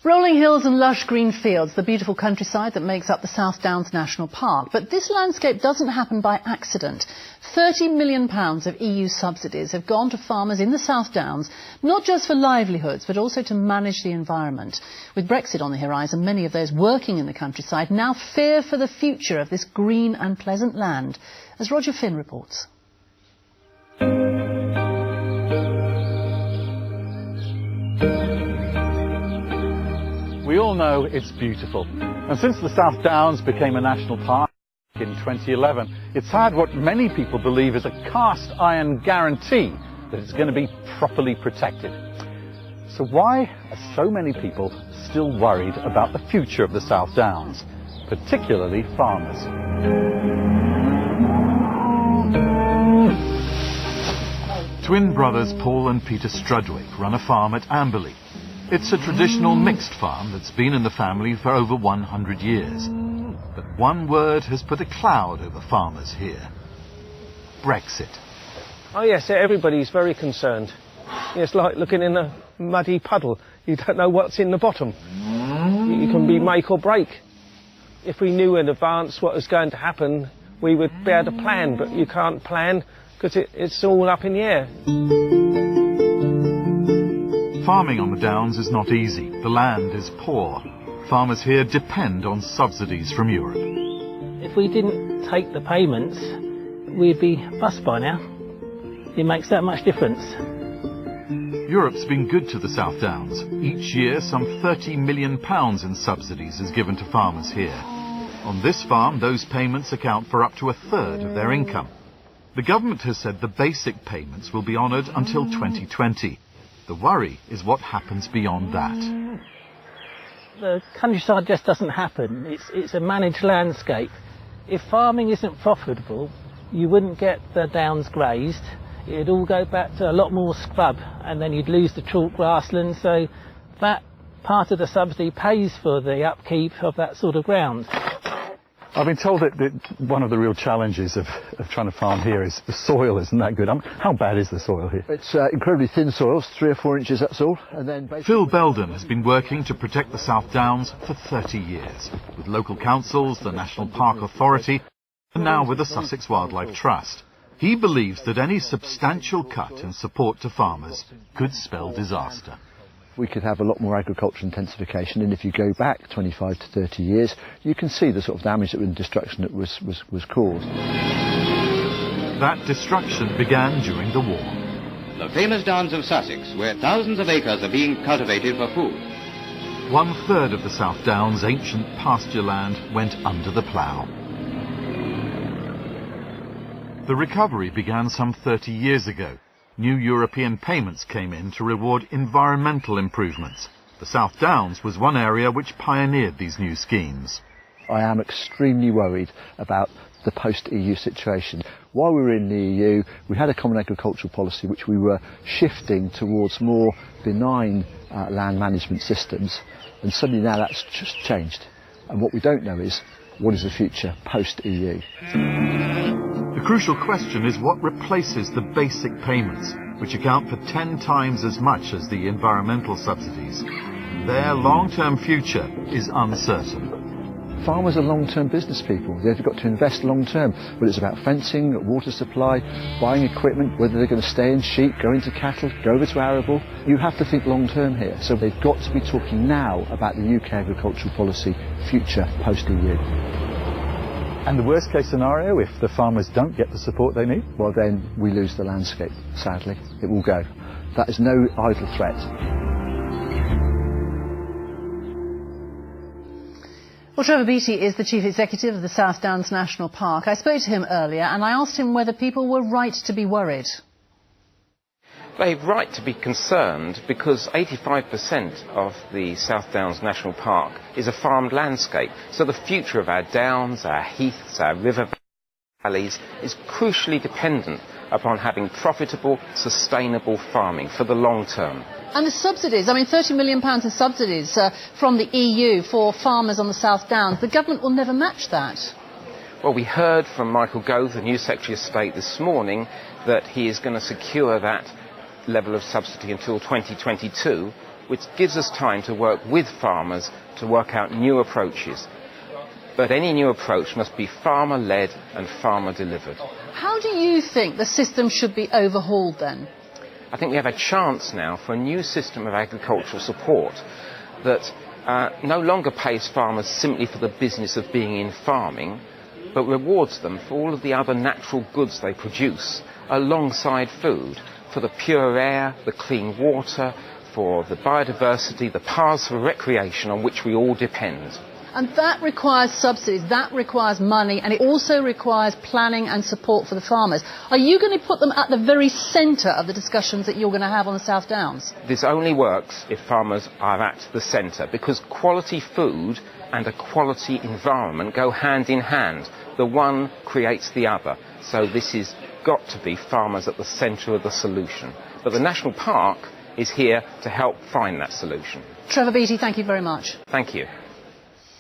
Rolling hills and lush green fields, the beautiful countryside that makes up the South Downs National Park. But this landscape doesn't happen by accident. £30 million of EU subsidies have gone to farmers in the South Downs, not just for livelihoods, but also to manage the environment. With Brexit on the horizon, many of those working in the countryside now fear for the future of this green and pleasant land, as Roger Finn reports. We all know it's beautiful, and since the South Downs became a national park in 2011, it's had what many people believe is a cast iron guarantee that it's going to be properly protected. So why are so many people still worried about the future of the South Downs, particularly farmers? Twin brothers Paul and Peter Strudwick run a farm at Amberley. It's a traditional mixed farm that's been in the family for over 100 years. But one word has put a cloud over farmers here: Brexit. Oh yes, everybody's very concerned. It's like looking in a muddy puddle. You don't know what's in the bottom. You can be make or break. If we knew in advance what was going to happen, we would be able to plan, but you can't plan because it's all up in the air. Farming on the Downs is not easy. The land is poor. Farmers here depend on subsidies from Europe. If we didn't take the payments, we'd be bust by now. It makes that much difference. Europe's been good to the South Downs. Each year, some £30 million in subsidies is given to farmers here. On this farm, those payments account for up to a third of their income. The government has said the basic payments will be honoured until 2020. The worry is what happens beyond that. The countryside just doesn't happen. It's a managed landscape. If farming isn't profitable, you wouldn't get the downs grazed. It'd all go back to a lot more scrub, and then you'd lose the chalk grassland. So that part of the subsidy pays for the upkeep of that sort of ground. I've been told that one of the real challenges of trying to farm here is the soil isn't that good. How bad is the soil here? It's incredibly thin soils, 3 or 4 inches, that's all. And then Phil Belden has been working to protect the South Downs for 30 years, with local councils, the National Park Authority, and now with the Sussex Wildlife Trust. He believes that any substantial cut in support to farmers could spell disaster. We could have a lot more agricultural intensification, and if you go back 25 to 30 years, you can see the sort of damage and destruction that was caused. That destruction began during the war. The famous Downs of Sussex, where thousands of acres are being cultivated for food. 1/3 of the South Downs' ancient pasture land went under the plough. The recovery began some 30 years ago. New European payments came in to reward environmental improvements. The South Downs was one area which pioneered these new schemes. I am extremely worried about the post-EU situation. While we were in the EU, we had a common agricultural policy which we were shifting towards more benign land management systems, and suddenly now that's just changed. And what we don't know is, what is the future post-EU? The crucial question is what replaces the basic payments, which account for 10 times as much as the environmental subsidies. Their long-term future is uncertain. Farmers are long-term business people. They've got to invest long-term, whether it's about fencing, water supply, buying equipment, whether they're going to stay in sheep, go into cattle, go over to arable. You have to think long-term here. So they've got to be talking now about the UK agricultural policy future post-EU. And the worst case scenario, if the farmers don't get the support they need? Well, then we lose the landscape, sadly. It will go. That is no idle threat. Well, Trevor Beattie is the Chief Executive of the South Downs National Park. I spoke to him earlier and I asked him whether people were right to be worried. They're right to be concerned because 85% of the South Downs National Park is a farmed landscape. So the future of our downs, our heaths, our river valleys is crucially dependent upon having profitable, sustainable farming for the long term. And the subsidies, I mean £30 million in subsidies from the EU for farmers on the South Downs, the government will never match that. Well, we heard from Michael Gove, the new Secretary of State, this morning that he is going to secure that level of subsidy until 2022, which gives us time to work with farmers to work out new approaches. But any new approach must be farmer-led and farmer-delivered. How do you think the system should be overhauled then? I think we have a chance now for a new system of agricultural support that no longer pays farmers simply for the business of being in farming, but rewards them for all of the other natural goods they produce alongside food, for the pure air, the clean water, for the biodiversity, the paths for recreation on which we all depend. And that requires subsidies, that requires money, and it also requires planning and support for the farmers. Are you going to put them at the very centre of the discussions that you're going to have on the South Downs? This only works if farmers are at the centre, because quality food and a quality environment go hand in hand. The one creates the other. So this has got to be farmers at the centre of the solution. But the National Park is here to help find that solution. Trevor Beattie, thank you very much. Thank you.